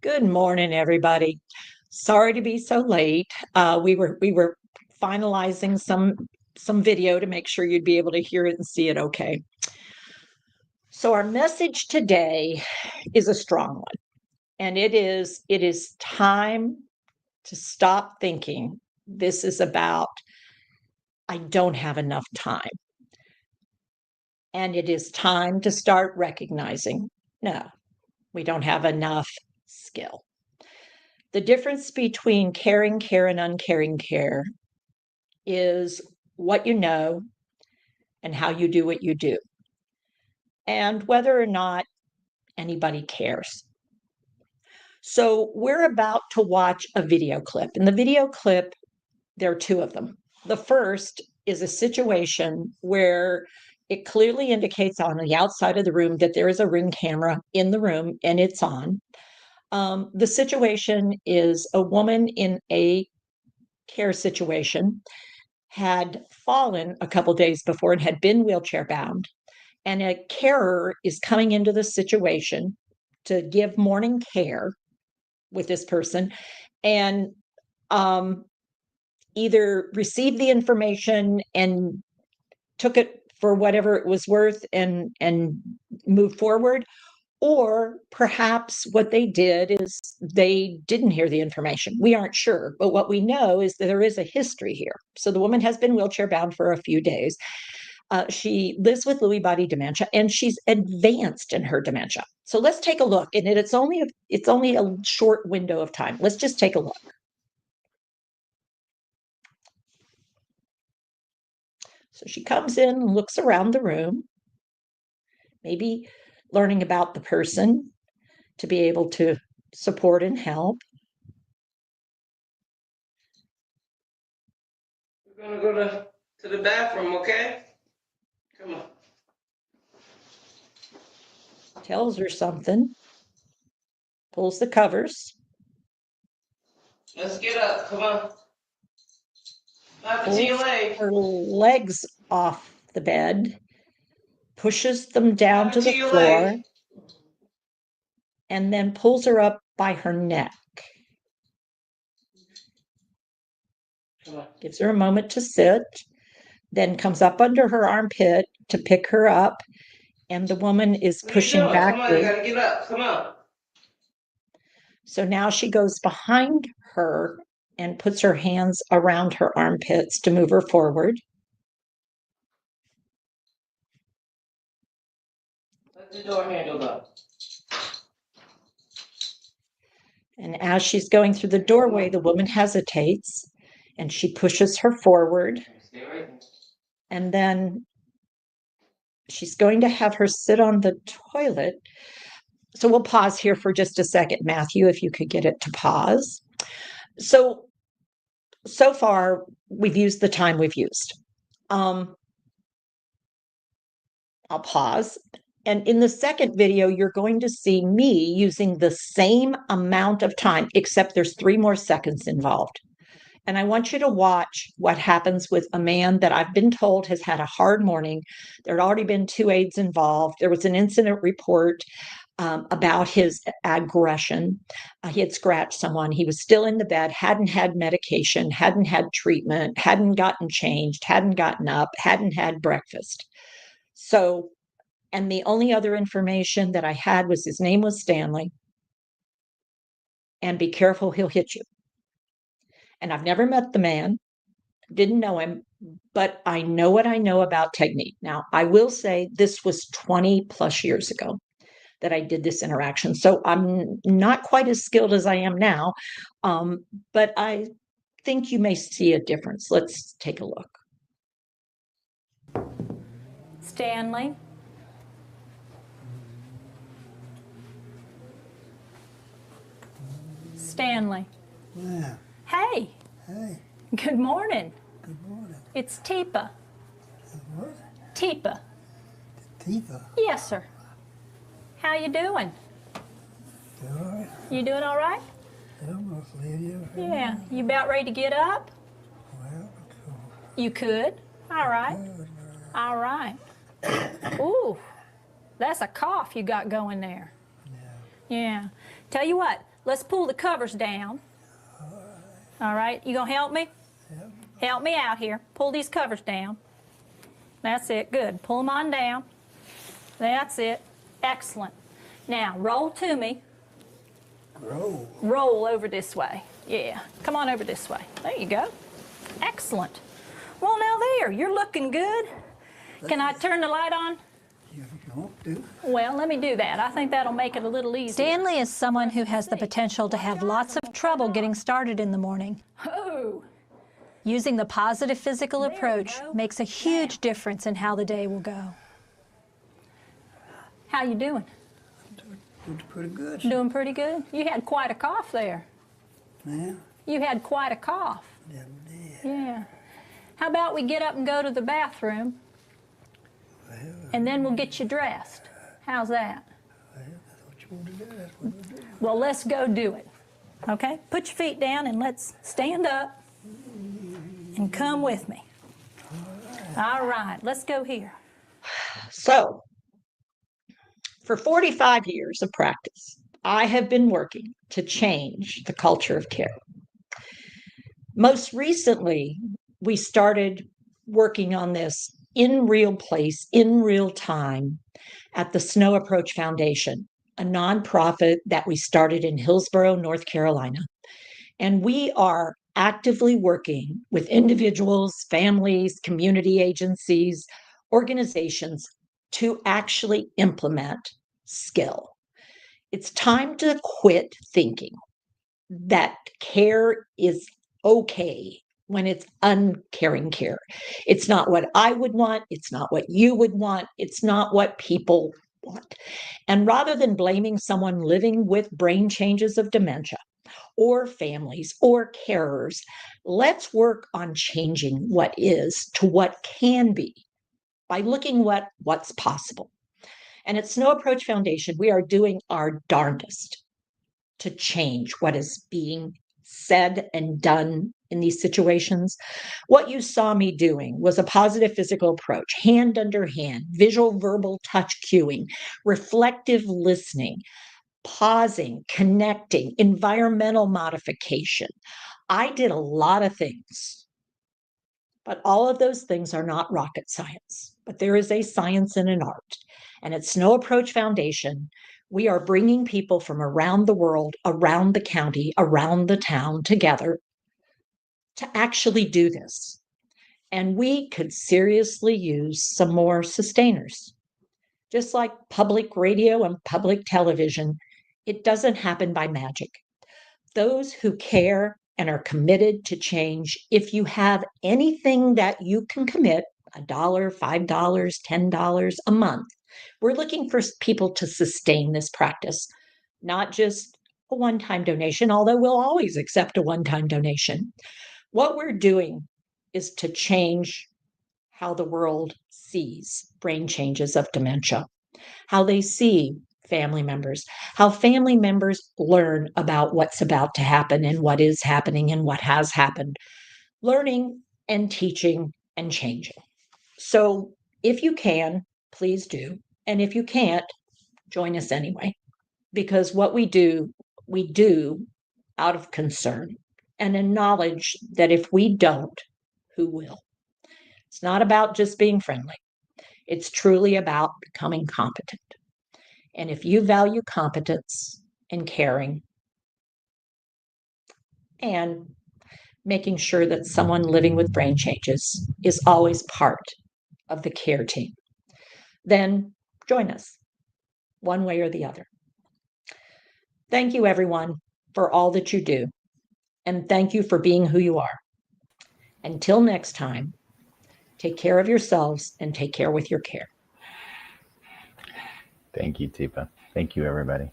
Good morning, everybody. Sorry to be so late. We were finalizing some video to make sure you'd be able to hear it and see it okay. So our message today is a strong one, and it is time to stop thinking this is about I don't have enough time. And it is time to start recognizing no, we don't have enough skill. The difference between caring care and uncaring care is what you know and how you do what you do, and whether or not anybody cares. So, we're about to watch a video clip. In the video clip, there are two of them. The first is a situation where it clearly indicates on the outside of the room that there is a ring camera in the room and it's on. The situation is a woman in a care situation had fallen a couple days before and had been wheelchair bound. And a carer is coming into the situation to give morning care with this person and um, either received the information and took it for whatever it was worth and moved forward, or perhaps what they did is they didn't hear the information. We aren't sure, but what we know is that there is a history here. So the woman has been wheelchair bound for a few days. She lives with Lewy body dementia, and she's advanced in her dementia. So let's take a look. And it's only a short window of time. Let's just take a look. So she comes in and looks around the room, maybe learning about the person to be able to support and help. We're gonna go to the bathroom, okay? Come on. Tells her something, pulls the covers, Let's get up. Come on. Not to your pulls leg. her legs off the bed, pushes them down Not to to the your floor, leg. and then pulls her up by her neck. Come on. Gives her a moment to sit, then comes up under her armpit to pick her up, and the woman is What are you pushing doing? Come on, you backward. gotta get up. Come on. So now she goes behind her and puts her hands around her armpits to move her forward. Let the door handle go. And as she's going through the doorway, the woman hesitates and she pushes her forward. Stay right there. And then she's going to have her sit on the toilet. So we'll pause here for just a second, Matthew, if you could get it to pause. So far, we've used the time we've used. I'll pause. And in the second video, you're going to see me using the same amount of time, except there's 3 more seconds involved. And I want you to watch what happens with a man that I've been told has had a hard morning. There had already been 2 aides involved. There was an incident report about his aggression. He had scratched someone. He was still in the bed, hadn't had medication, hadn't had treatment, hadn't gotten changed, hadn't gotten up, hadn't had breakfast. So, and the only other information that I had was his name was Stanley. And be careful, he'll hit you. And I've never met the man, didn't know him, but I know what I know about technique. Now, I will say this was 20 plus years ago that I did this interaction. So I'm not quite as skilled as I am now, but I think you may see a difference. Let's take a look. Stanley. Stanley. Yeah. Hey, Hey, good morning. good morning. It's Teepa. What? Teepa. Teepa. Yes, sir. How you doing? You all right? You doing all right? Yeah, most lady over here. Yeah. You about ready to get up? Well, cool. You could. All right. All right. Ooh, that's a cough you got going there. Yeah. Yeah. Tell you what, let's pull the covers down. All right, you gonna help me? Yep. Help me out here. Pull these covers down. That's it, good. Pull them on down. That's it, excellent. Now, roll to me. Roll. Roll over this way. Yeah, come on over this way. There you go. Excellent. Well, now there, you're looking good. Can I turn the light on? You want to? Well, let me do that. I think that'll make it a little easier. Stanley is someone who has the potential to have lots of trouble getting started in the morning. Oh, Using the positive physical There we approach go. makes a huge difference in how the day will go. how you doing? It's pretty good. Doing pretty good? You had quite a cough there. Man, You had quite a cough. never did. Yeah. How about we get up and go to the bathroom, Well, and then we'll get you dressed. How's that? that's what you want to do. That's what we'll do. Well, let's go do it. Okay? Put your feet down and let's stand up and come with me. All right, let's go here. So, for 45 years of practice, I have been working to change the culture of care. Most recently, we started working on this in real place, in real time at the Snow Approach Foundation, a nonprofit that we started in Hillsborough, North Carolina. And we are actively working with individuals, families, community agencies, organizations to actually implement skill. It's time to quit thinking that care is okay when it's uncaring care. It's not what I would want. It's not what you would want. It's not what people want. And rather than blaming someone living with brain changes of dementia, or families or carers, let's work on changing what is to what can be by looking at what's possible. And at Snow Approach Foundation, we are doing our darndest to change what is being said and done in these situations. What you saw me doing was a positive physical approach, hand under hand, visual, verbal, touch cueing, reflective listening, pausing, connecting, environmental modification. I did a lot of things, but all of those things are not rocket science. But there is a science and an art. And at Snow Approach Foundation, we are bringing people from around the world, around the county, around the town together to actually do this. And we could seriously use some more sustainers. Just like public radio and public television, it doesn't happen by magic. Those who care and are committed to change, if you have anything that you can commit, $1, $5, $10 a month, we're looking for people to sustain this practice, not just a one-time donation, although we'll always accept a one-time donation. What we're doing is to change how the world sees brain changes of dementia, how they see family members, how family members learn about what's about to happen and what is happening and what has happened, learning and teaching and changing. So if you can, please do. And if you can't, join us anyway, because what we do out of concern and in knowledge that if we don't, who will? It's not about just being friendly. It's truly about becoming competent. And if you value competence and caring and making sure that someone living with brain changes is always part of the care team, then join us one way or the other. Thank you, everyone, for all that you do. And thank you for being who you are. Until next time, take care of yourselves and take care with your care. Thank you, Teepa. Thank you, everybody.